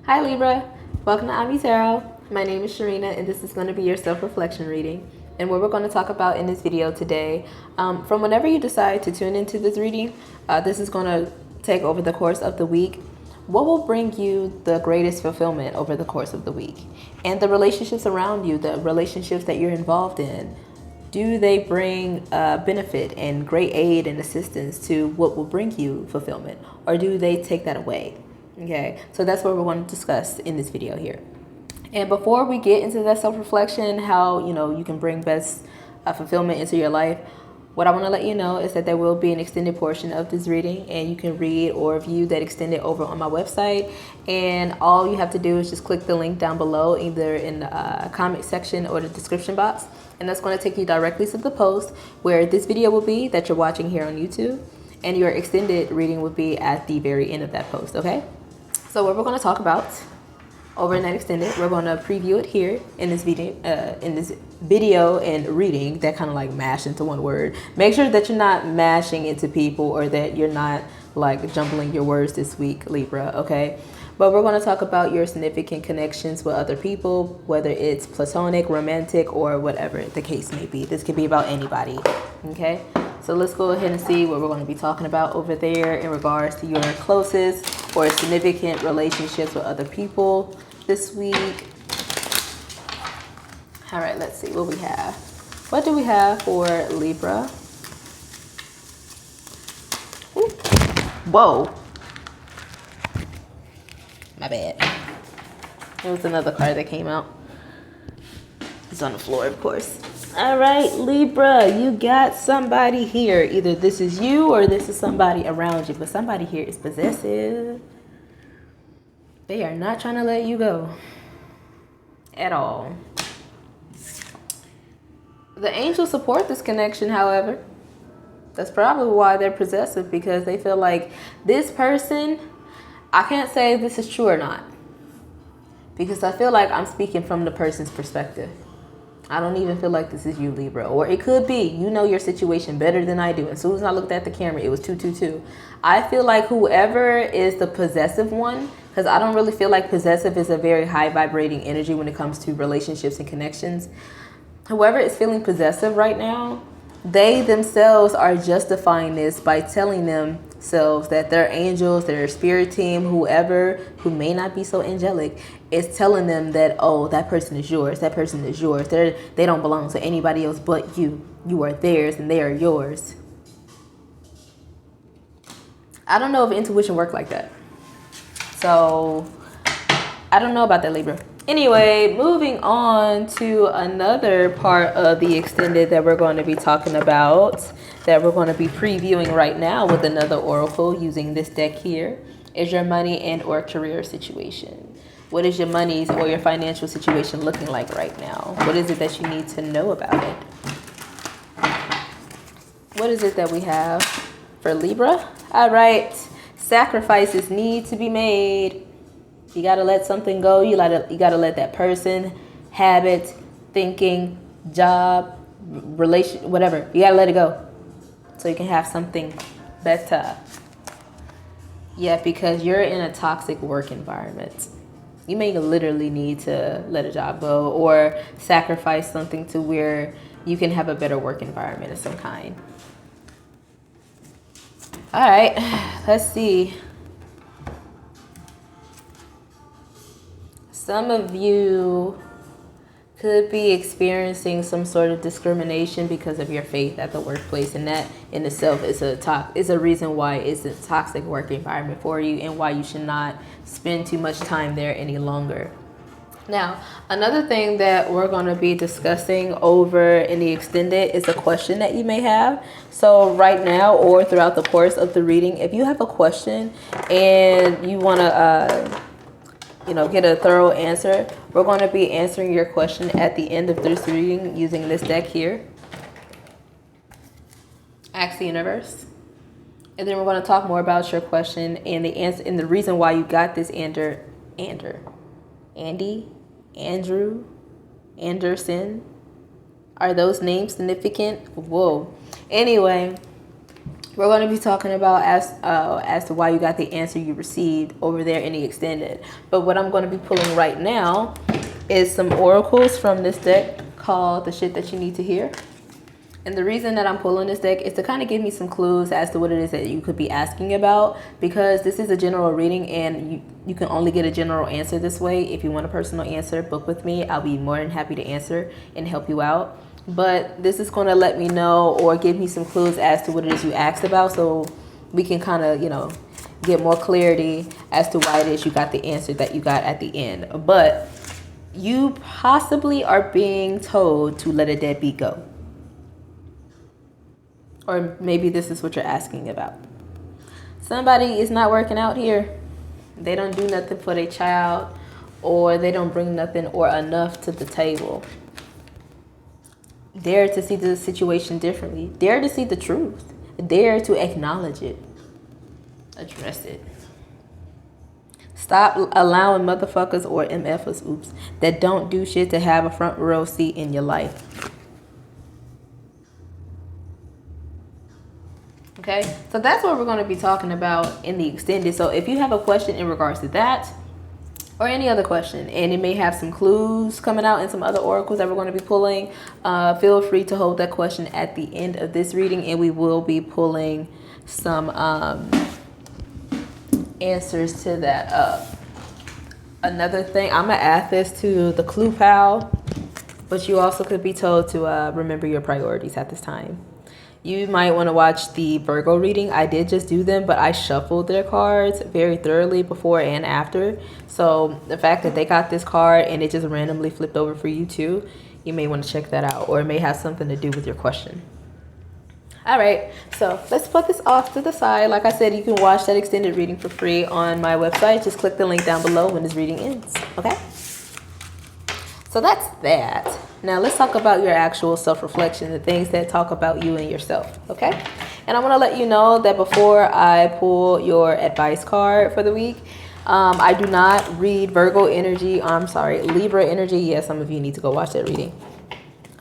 Hi Libra, welcome to Ami Tarot. My name is Sharena and this is going to be your self-reflection reading. And what we're going to talk about in this video today, from whenever you decide to tune into this reading, this is going to take over the course of the week. What will bring you the greatest fulfillment over the course of the week? And the relationships around you, the relationships that you're involved in, do they bring benefit and great aid and assistance to what will bring you fulfillment? Or do they take that away? Okay, so that's what we're going to discuss in this video here. And before we get into that self-reflection, how you can bring best fulfillment into your life, what I want to let you know is that there will be an extended portion of this reading, and you can read or view that extended over on my website. And all you have to do is just click the link down below, either in the comment section or the description box, and that's going to take you directly to the post where this video will be that you're watching here on YouTube, and your extended reading will be at the very end of that post. Okay. So what we're going to talk about over in that extended, we're going to preview it here in this video and reading that kind of like mash into one word. Make sure that you're not mashing into people, or that you're not like jumbling your words this week, Libra, okay? But we're going to talk about your significant connections with other people, whether it's platonic, romantic, or whatever the case may be. This could be about anybody, okay? So let's go ahead and see what we're going to be talking about over there in regards to your closest or significant relationships with other people this week. All right, let's see what we have. What do we have for Libra? Ooh. Whoa. My bad. There was another card that came out. It's on the floor, of course. All right, Libra, you got somebody here. Either this is you or this is somebody around you, but somebody here is possessive. They are not trying to let you go at all. The angels support this connection, however. That's probably why they're possessive, because they feel like this person, I can't say if this is true or not, because I feel like I'm speaking from the person's perspective. I don't even feel like this is you, Libra. Or it could be, you know your situation better than I do. As soon as I looked at the camera, it was 222. I feel like whoever is the possessive one, because I don't really feel like possessive is a very high vibrating energy when it comes to relationships and connections. Whoever is feeling possessive right now, they themselves are justifying this by telling themselves that their angels, their spirit team, whoever who may not be so angelic, is telling them that, oh, that person is yours. That person is yours. They don't belong to anybody else but you. You are theirs and they are yours. I don't know if intuition works like that. So I don't know about that, Libra. Anyway, moving on to another part of the extended that we're going to be talking about, that we're going to be previewing right now with another oracle using this deck here, is your money and or career situation. What is your money's or your financial situation looking like right now? What is it that you need to know about it? What is it that we have for Libra? All right, sacrifices need to be made. You got to let something go. You got to let that person, habit, thinking, job, relation, whatever. You got to let it go so you can have something better. Yeah, because you're in a toxic work environment. You may literally need to let a job go or sacrifice something to where you can have a better work environment of some kind. All right, let's see. Some of you could be experiencing some sort of discrimination because of your faith at the workplace, and that in itself is a reason why it's a toxic work environment for you and why you should not spend too much time there any longer. Now, another thing that we're going to be discussing over in the extended is a question that you may have. So right now or throughout the course of the reading, if you have a question and you want to get a thorough answer, we're going to be answering your question at the end of this reading using this deck here. Ask the universe. And then we're going to talk more about your question and the answer and the reason why you got this Andrew, Anderson. Are those names significant? Whoa. Anyway, We're going to be talking about as to why you got the answer you received over there in the extended. But what I'm going to be pulling right now is some oracles from this deck called The Shit That You Need to Hear. And the reason that I'm pulling this deck is to kind of give me some clues as to what it is that you could be asking about, because this is a general reading and you can only get a general answer this way. If you want a personal answer, book with me. I'll be more than happy to answer and help you out. But this is going to let me know or give me some clues as to what it is you asked about, so we can kind of, you know, get more clarity as to why it is you got the answer that you got at the end. But you possibly are being told to let a deadbeat go. Or maybe this is what you're asking about. Somebody is not working out here. They don't do nothing for their child, or they don't bring nothing or enough to the table. Dare to see the situation differently. Dare to see the truth. Dare to acknowledge it. Address it. Stop allowing motherfuckers or MFers, oops, that don't do shit to have a front row seat in your life. Okay, so that's what we're going to be talking about in the extended. So if you have a question in regards to that, or any other question, and it may have some clues coming out and some other oracles that we're going to be pulling, feel free to hold that question at the end of this reading, and we will be pulling some answers to that up. Another thing, I'm going to add this to the clue pile, but you also could be told to remember your priorities at this time. You might want to watch the Virgo reading. I did just do them, but I shuffled their cards very thoroughly before and after. So the fact that they got this card and it just randomly flipped over for you too, you may want to check that out, or it may have something to do with your question. All right, so let's put this off to the side. Like I said, you can watch that extended reading for free on my website. Just click the link down below when this reading ends, okay? So that's that. Now let's talk about your actual self-reflection, the things that talk about you and yourself, okay? And I want to let you know that before I pull your advice card for the week, I do not read Virgo energy. I'm sorry, Libra energy. Yes, some of you need to go watch that reading.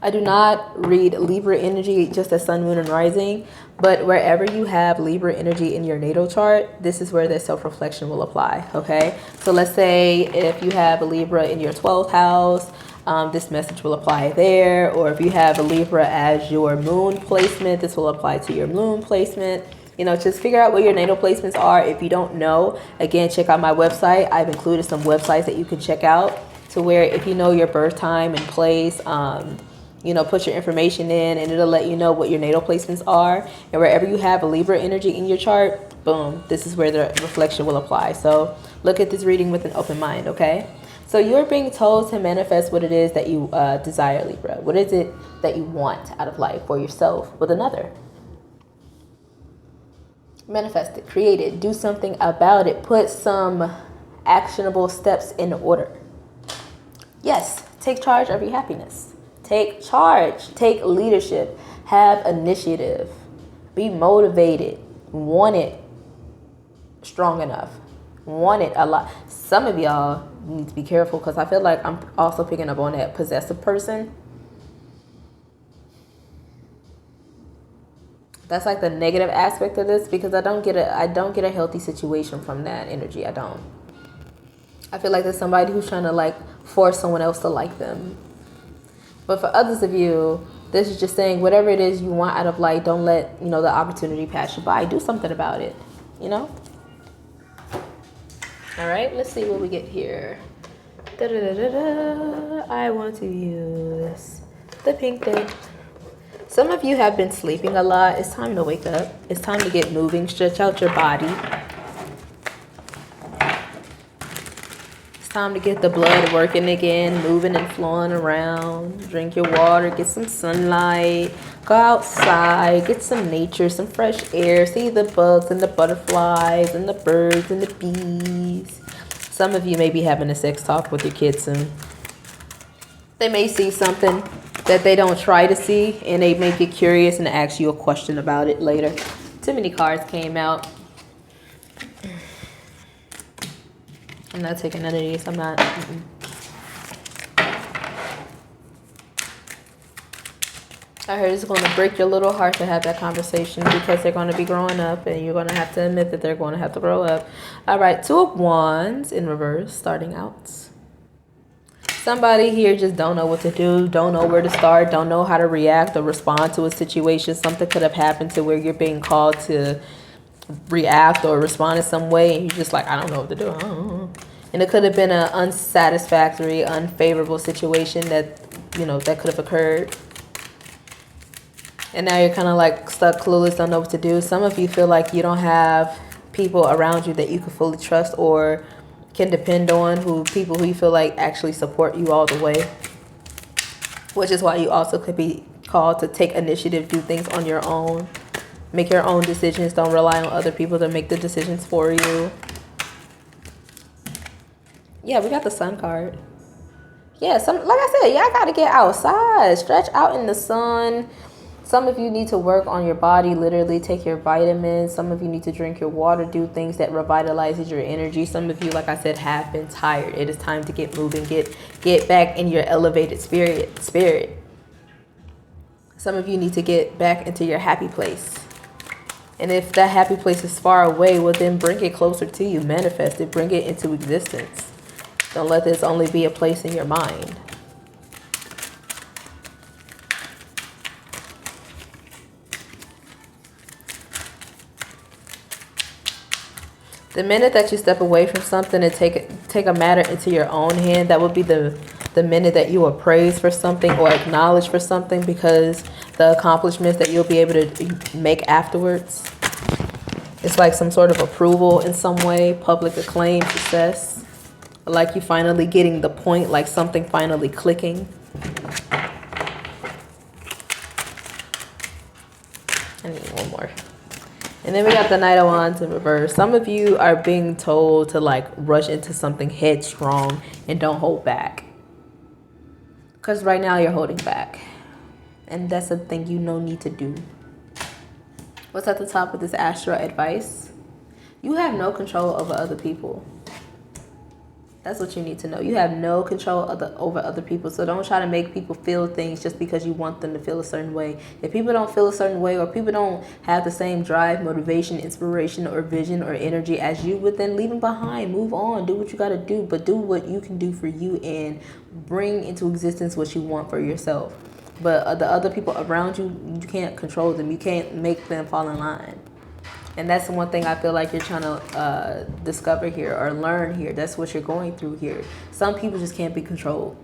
I do not read Libra energy just as sun, moon, and rising, but wherever you have Libra energy in your natal chart, this is where the self-reflection will apply, okay? So let's say if you have a Libra in your 12th house, this message will apply there. Or if you have a Libra as your moon placement, this will apply to your moon placement. You know, just figure out what your natal placements are. If you don't know, again, check out my website. I've included some websites that you can check out, to where if you know your birth time and place, you know, put your information in and it'll let you know what your natal placements are. And wherever you have a Libra energy in your chart, boom, this is where the reflection will apply. So look at this reading with an open mind, okay? So you're being told to manifest what it is that you desire, Libra. What is it that you want out of life for yourself with another? Manifest it, create it, do something about it, put some actionable steps in order. Yes, take charge of your happiness. Take charge, take leadership, have initiative, be motivated, want it strong enough, want it a lot. Some of y'all need to be careful, because I feel like I'm also picking up on that possessive person. That's like the negative aspect of this, because I don't get a healthy situation from that energy. I don't. I feel like there's somebody who's trying to like force someone else to like them. But for others of you, this is just saying whatever it is you want out of life, don't let, you know, the opportunity pass you by. Do something about it, you know? All right, let's see what we get here. I want to use the pink deck. Some of you have been sleeping a lot. It's time to wake up. It's time to get moving. Stretch out your body. It's time to get the blood working again, moving and flowing around. Drink your water, get some sunlight, go outside, get some nature, some fresh air, see the bugs and the butterflies and the birds and the bees. Some of you may be having a sex talk with your kids soon. They may see something that they don't try to see, and they may get curious and ask you a question about it later. Too many cards came out. I'm not taking none of these. I'm not. I heard it's going to break your little heart to have that conversation because they're going to be growing up and you're going to have to admit that they're going to have to grow up. All right, Two of Wands in reverse, starting out. Somebody here just don't know what to do, don't know where to start, don't know how to react or respond to a situation. Something could have happened to where you're being called to react or respond in some way and you're just like, I don't know what to do. And it could have been an unsatisfactory, unfavorable situation that, you know, that could have occurred. And now you're kind of like stuck, clueless, don't know what to do. Some of you feel like you don't have people around you that you can fully trust or can depend on, people who you feel like actually support you all the way. Which is why you also could be called to take initiative, do things on your own. Make your own decisions. Don't rely on other people to make the decisions for you. Yeah, we got the Sun card. Yeah, like I said, y'all got to get outside. Stretch out in the sun. Some of you need to work on your body, literally take your vitamins. Some of you need to drink your water, do things that revitalizes your energy. Some of you, like I said, have been tired. It is time to get moving, get back in your elevated spirit. Some of you need to get back into your happy place. And if that happy place is far away, well, then bring it closer to you. Manifest it. Bring it into existence. Don't let this only be a place in your mind. The minute that you step away from something and take a matter into your own hand, that would be the minute that you are praised for something or acknowledged for something, because the accomplishments that you'll be able to make afterwards, it's like some sort of approval in some way, public acclaim, success, like you finally getting the point, like something finally clicking. I need one more. And then we got the Knight of Wands in reverse. Some of you are being told to like rush into something headstrong and don't hold back. Because right now you're holding back. And that's a thing you need to do. What's at the top of this astral advice? You have no control over other people. That's what you need to know. You have no control over other people. So don't try to make people feel things just because you want them to feel a certain way. If people don't feel a certain way, or people don't have the same drive, motivation, inspiration, or vision or energy as you would, then leave them behind. Move on. Do what you got to do. But do what you can do for you and bring into existence what you want for yourself. But the other people around you, you can't control them. You can't make them fall in line. And that's the one thing I feel like you're trying to discover here or learn here. That's what you're going through here. Some people just can't be controlled.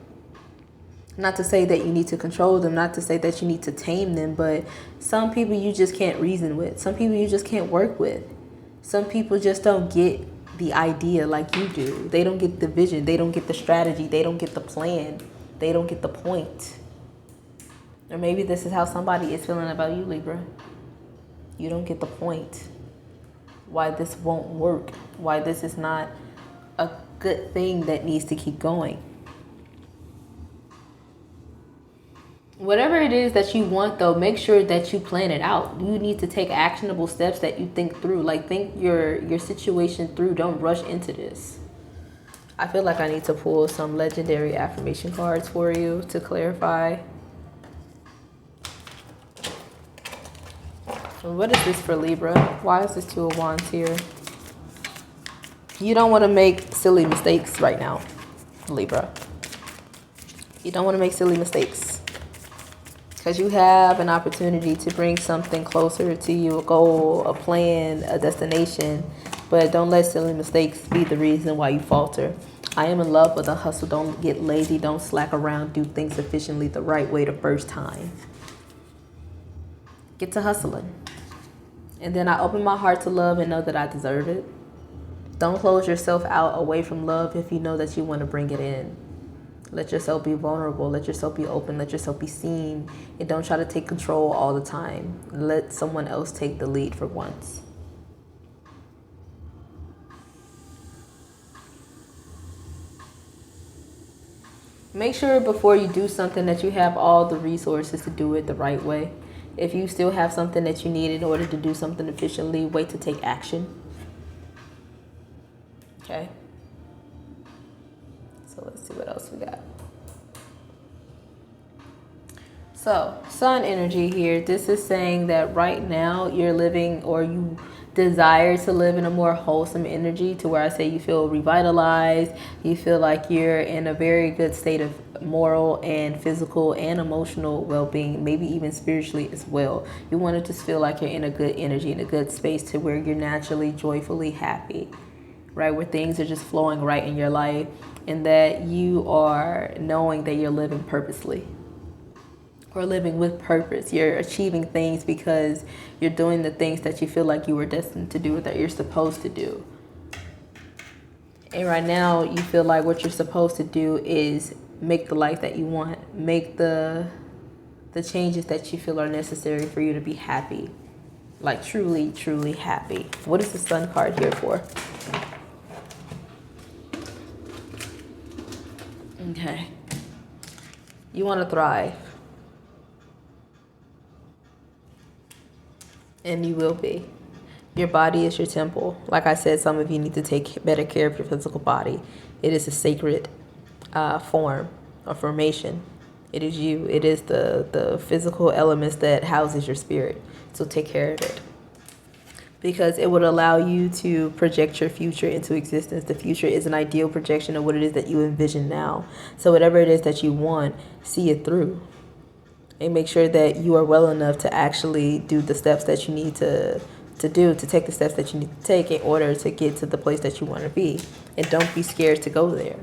Not to say that you need to control them, not to say that you need to tame them, but some people you just can't reason with. Some people you just can't work with. Some people just don't get the idea like you do. They don't get the vision. They don't get the strategy. They don't get the plan. They don't get the point. Or maybe this is how somebody is feeling about you, Libra. You don't get the point. Why this won't work, why this is not a good thing that needs to keep going. Whatever it is that you want, though, make sure that you plan it out. You need to take actionable steps that you think through. Like, think your situation through. Don't rush into this. I feel like I need to pull some legendary affirmation cards for you to clarify. What is this for Libra? Why is this Two of Wands here? You don't want to make silly mistakes right now, Libra. You don't want to make silly mistakes. Because you have an opportunity to bring something closer to you, a goal, a plan, a destination. But don't let silly mistakes be the reason why you falter. I am in love with a hustle. Don't get lazy. Don't slack around. Do things efficiently the right way the first time. Get to hustling. And then I open my heart to love and know that I deserve it. Don't close yourself out away from love if you know that you want to bring it in. Let yourself be vulnerable. Let yourself be open. Let yourself be seen. And don't try to take control all the time. Let someone else take the lead for once. Make sure before you do something that you have all the resources to do it the right way. If you still have something that you need in order to do something efficiently, wait to take action. Okay. So let's see what else we got. So, sun energy here. This is saying that right now you're living, or you desire to live in a more wholesome energy, to where I say you feel revitalized, you feel like you're in a very good state of moral and physical and emotional well-being, maybe even spiritually as well. You want to just feel like you're in a good energy, in a good space, to where you're naturally joyfully happy, right? Where things are just flowing right in your life, and that you are knowing that you're living purposely, or living with purpose. You're achieving things because you're doing the things that you feel like you were destined to do, or that you're supposed to do. And right now you feel like what you're supposed to do is make the life that you want, make the changes that you feel are necessary for you to be happy, like truly, truly happy. What is the sun card here for? Okay. You want to thrive. And you will be. Your body is your temple. Like I said, some of you need to take better care of your physical body. It is a sacred form or formation. It is you. It is the physical elements that houses your spirit. So take care of it, because it would allow you to project your future into existence. The future is an ideal projection of what it is that you envision now. So whatever it is that you want, see it through. And make sure that you are well enough to actually do the steps that you need to take the steps that you need to take in order to get to the place that you want to be. And don't be scared to go there.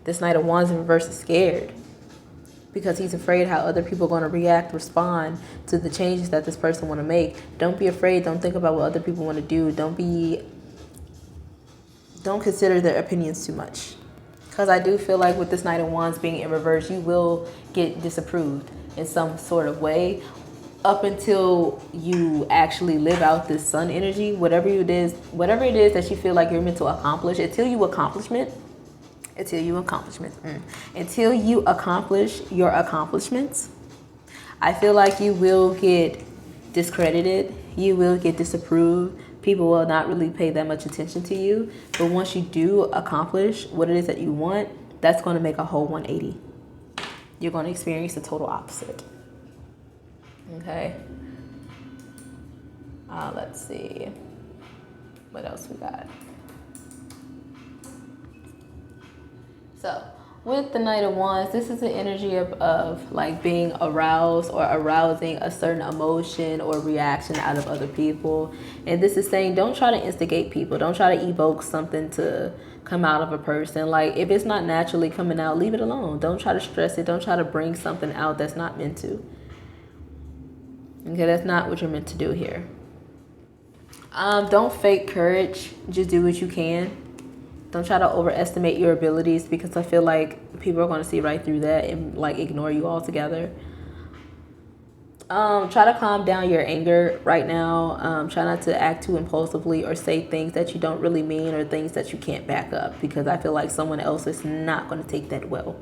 This Knight of Wands in reverse is scared, because he's afraid how other people are going to react, respond to the changes that this person want to make. Don't be afraid. Don't think about what other people want to do. Don't consider their opinions too much. Because I do feel like with this Knight of Wands being in reverse, you will get disapproved in some sort of way, up until you actually live out this sun energy. Whatever it is that you feel like you're meant to accomplish, until you accomplish your accomplishments, I feel like you will get discredited, you will get disapproved. People will not really pay that much attention to you. But once you do accomplish what it is that you want, that's going to make a whole 180. You're going to experience the total opposite. Okay. Let's see. What else we got? So, with the Knight of Wands, this is the energy of like being aroused, or arousing a certain emotion or reaction out of other people. And this is saying, don't try to instigate people. Don't try to evoke something to come out of a person. Like, if it's not naturally coming out, leave it alone. Don't try to stress it. Don't try to bring something out that's not meant to. Okay, that's not what you're meant to do here. Don't fake courage. Just do what you can. Don't try to overestimate your abilities, because I feel like people are going to see right through that and like ignore you altogether. Try to calm down your anger right now. Try not to act too impulsively or say things that you don't really mean, or things that you can't back up, because I feel like someone else is not going to take that well.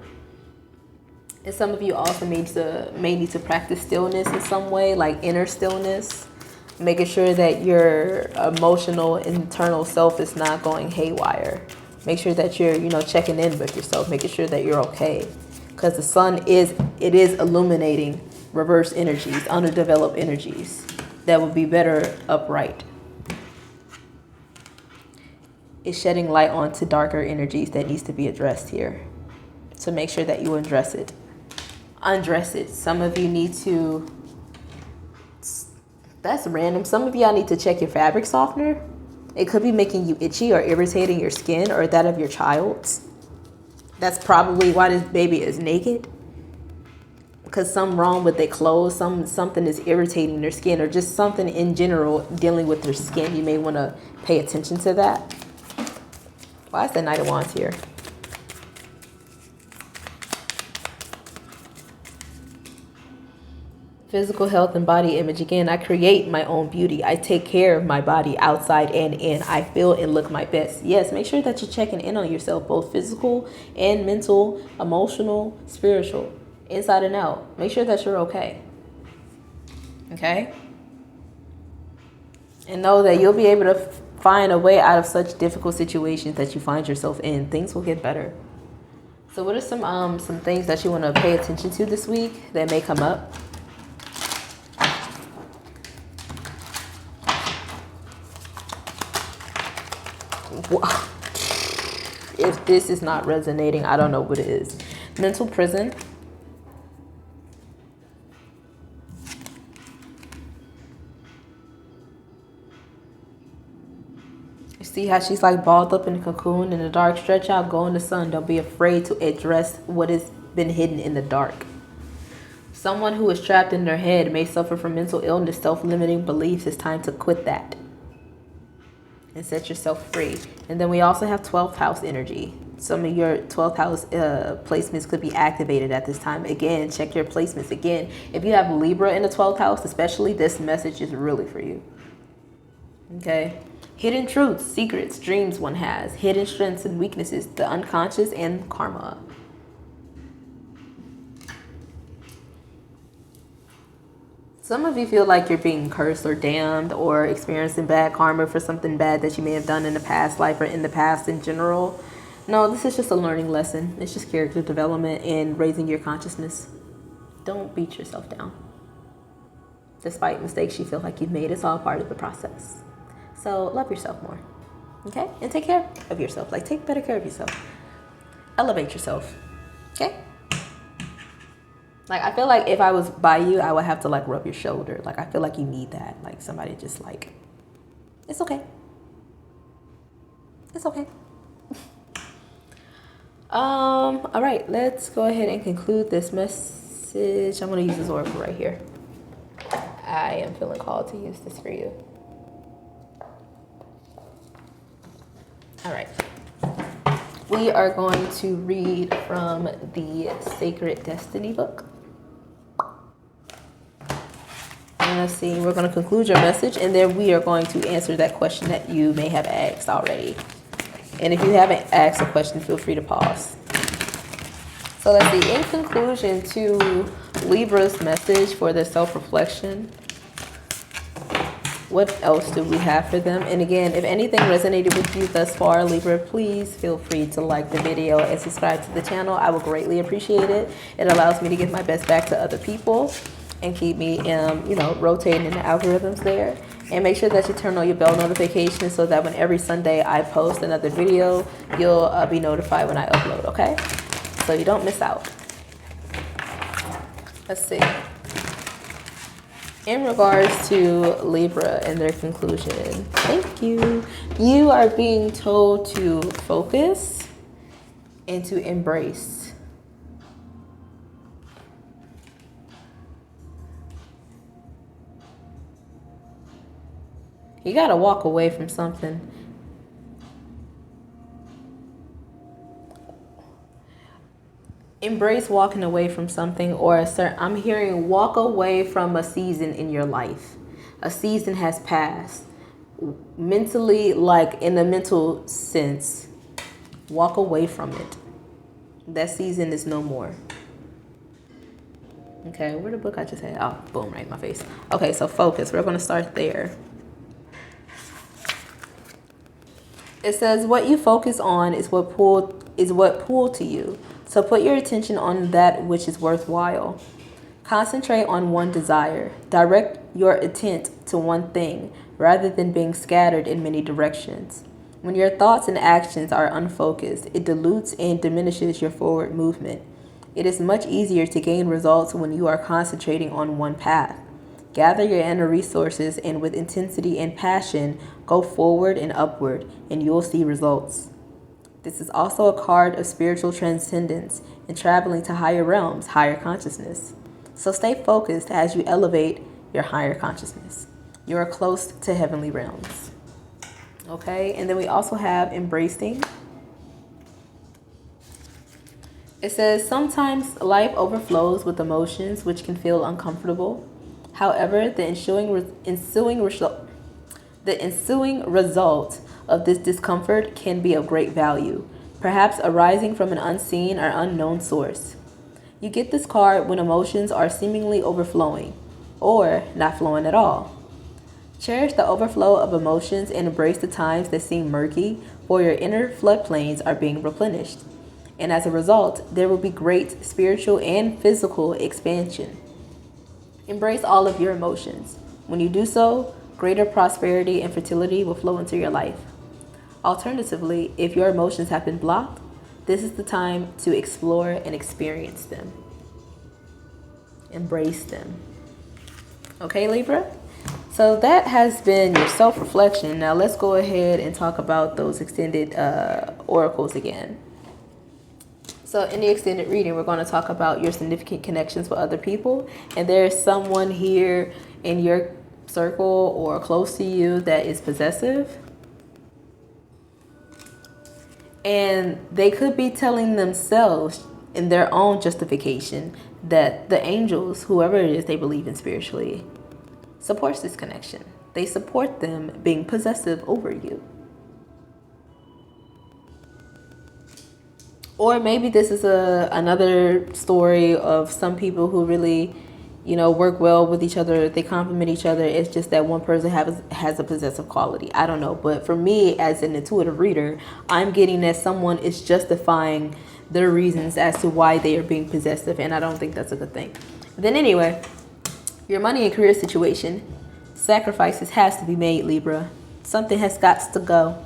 And some of you also may need to practice stillness in some way, like inner stillness, making sure that your emotional internal self is not going haywire. Make sure that you're, checking in with yourself, making sure that you're okay, because the sun is illuminating reverse energies, underdeveloped energies that would be better upright. It's shedding light onto darker energies that needs to be addressed here. So make sure that you undress it. Some of you need to, that's random. Some of y'all need to check your fabric softener. It could be making you itchy or irritating your skin, or that of your child's. That's probably why this baby is naked. Because something wrong with their clothes, something is irritating their skin, or just something in general dealing with their skin. You may want to pay attention to that. Why is the Knight of Wands here? Physical health and body image. Again, I create my own beauty. I take care of my body outside and in. I feel and look my best. Yes, make sure that you're checking in on yourself, both physical and mental, emotional, spiritual, inside and out. Make sure that you're okay. Okay? And know that you'll be able to find a way out of such difficult situations that you find yourself in. Things will get better. So what are some things that you want to pay attention to this week that may come up? If this is not resonating, I don't know what it is. Mental prison. You see how she's like balled up in a cocoon in the dark? Stretch out, go in the sun. Don't be afraid to address what has been hidden in the dark. Someone who is trapped in their head may suffer from mental illness, self-limiting beliefs. It's time to quit that and set yourself free. And then we also have 12th house energy. Some of your 12th house placements could be activated at this time. Again, check your placements. Again, if you have Libra in the 12th house, especially, this message is really for you. Okay. Hidden truths, secrets, dreams one has, hidden strengths and weaknesses, the unconscious, and karma. Some of you feel like you're being cursed or damned or experiencing bad karma for something bad that you may have done in the past life or in the past in general. No, this is just a learning lesson. It's just character development and raising your consciousness. Don't beat yourself down. Despite mistakes you feel like you've made, it's all part of the process. So love yourself more, okay? And take care of yourself. Like, take better care of yourself. Elevate yourself, okay? Like, I feel like if I was by you, I would have to like rub your shoulder. Like, I feel like you need that. Like, somebody just like, it's okay. It's okay. All right, let's go ahead and conclude this message. I'm gonna use this oracle right here. I am feeling called to use this for you. All right. We are going to read from the Sacred Destiny book. And let's see, we're going to conclude your message, and then we are going to answer that question that you may have asked already. And if you haven't asked a question, feel free to pause. So let's see, in conclusion to Libra's message for their self-reflection, what else do we have for them? And again, if anything resonated with you thus far, Libra, please feel free to like the video and subscribe to the channel. I will greatly appreciate it. It allows me to give my best back to other people and keep me, rotating in the algorithms there. And make sure that you turn on your bell notifications so that when every Sunday I post another video, you'll be notified when I upload, okay? So you don't miss out. Let's see. In regards to Libra and their conclusion, thank you. You are being told to focus and to embrace. You got to walk away from something. Embrace walking away from something, or I'm hearing walk away from a season in your life. A season has passed. Mentally, like in the mental sense, walk away from it. That season is no more. Okay, where the book I just had? Oh, boom, right in my face. Okay, so focus. We're going to start there. It says what you focus on is what pulled to you. So put your attention on that which is worthwhile. Concentrate on one desire. Direct your intent to one thing rather than being scattered in many directions. When your thoughts and actions are unfocused, it dilutes and diminishes your forward movement. It is much easier to gain results when you are concentrating on one path. Gather your inner resources and with intensity and passion, go forward and upward, and you'll see results. This is also a card of spiritual transcendence and traveling to higher realms, higher consciousness. So stay focused as you elevate your higher consciousness. You are close to heavenly realms. Okay, and then we also have embracing. It says sometimes life overflows with emotions which can feel uncomfortable. However, the ensuing result of this discomfort can be of great value, perhaps arising from an unseen or unknown source. You get this card when emotions are seemingly overflowing or not flowing at all. Cherish the overflow of emotions and embrace the times that seem murky, for your inner floodplains are being replenished. And as a result, there will be great spiritual and physical expansion. Embrace all of your emotions. When you do so, greater prosperity and fertility will flow into your life. Alternatively, if your emotions have been blocked, this is the time to explore and experience them. Embrace them. Okay, Libra? So that has been your self-reflection. Now let's go ahead and talk about those extended oracles again. So in the extended reading, we're going to talk about your significant connections with other people. And there's someone here in your circle or close to you that is possessive. And they could be telling themselves in their own justification that the angels, whoever it is they believe in spiritually, supports this connection. They support them being possessive over you. Or maybe this is another story of some people who really, work well with each other. They complement each other. It's just that one person has a possessive quality. I don't know. But for me, as an intuitive reader, I'm getting that someone is justifying their reasons as to why they are being possessive. And I don't think that's a good thing. Then anyway, your money and career situation, sacrifices has to be made, Libra. Something has got to go.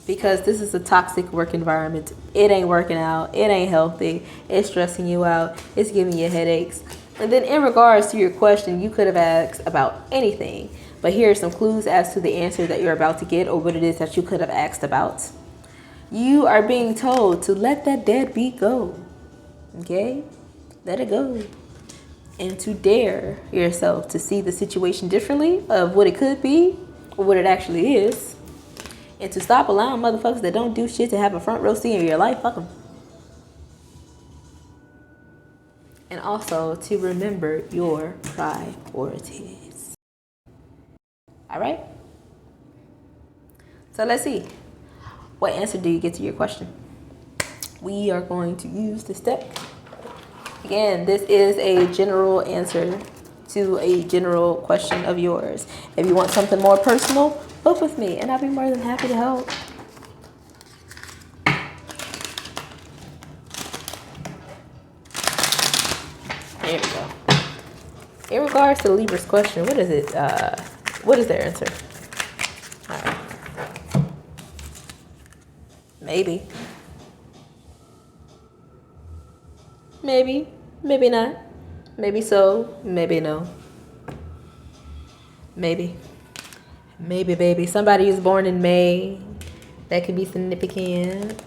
Because this is a toxic work environment. It ain't working out. It ain't healthy. It's stressing you out. It's giving you headaches. And then in regards to your question, you could have asked about anything. But here are some clues as to the answer that you're about to get or what it is that you could have asked about. You are being told to let that deadbeat go. Okay? Let it go. And to dare yourself to see the situation differently of what it could be or what it actually is. And to stop allowing motherfuckers that don't do shit to have a front row seat in your life. Fuck them. And also to remember your priorities. All right? So let's see. What answer do you get to your question? We are going to use this deck. Again, this is a general answer to a general question of yours. If you want something more personal, book with me and I'll be more than happy to help. There we go. In regards to Libra's question, what is it? What is their answer? All right. Maybe. Maybe. Maybe not. Maybe so. Maybe no. Maybe. Maybe, baby. Somebody is born in May. That could be significant.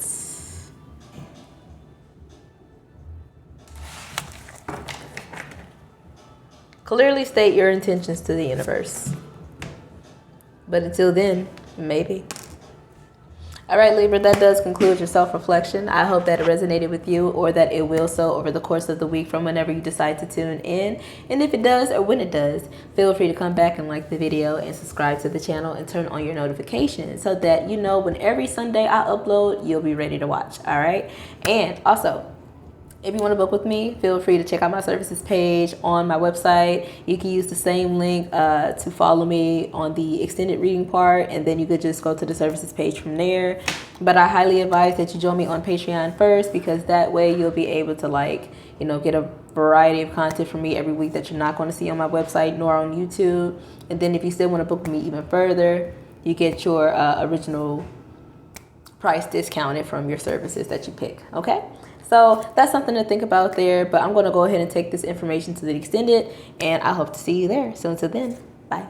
Clearly state your intentions to the universe. But until then, maybe. All right, Libra, that does conclude your self-reflection. I hope that it resonated with you or that it will so over the course of the week from whenever you decide to tune in. And if it does or when it does, feel free to come back and like the video and subscribe to the channel and turn on your notifications so that you know when every Sunday I upload, you'll be ready to watch. All right. And also, if you want to book with me, feel free to check out my services page on my website. You can use the same link to follow me on the extended reading part, and then you could just go to the services page from there. But I highly advise that you join me on Patreon first, because that way you'll be able to get a variety of content from me every week that you're not going to see on my website nor on YouTube. And then if you still want to book with me even further, you get your original price discounted from your services that you pick. Okay? So that's something to think about there, but I'm going to go ahead and take this information to the extended, and I hope to see you there. So until then, bye.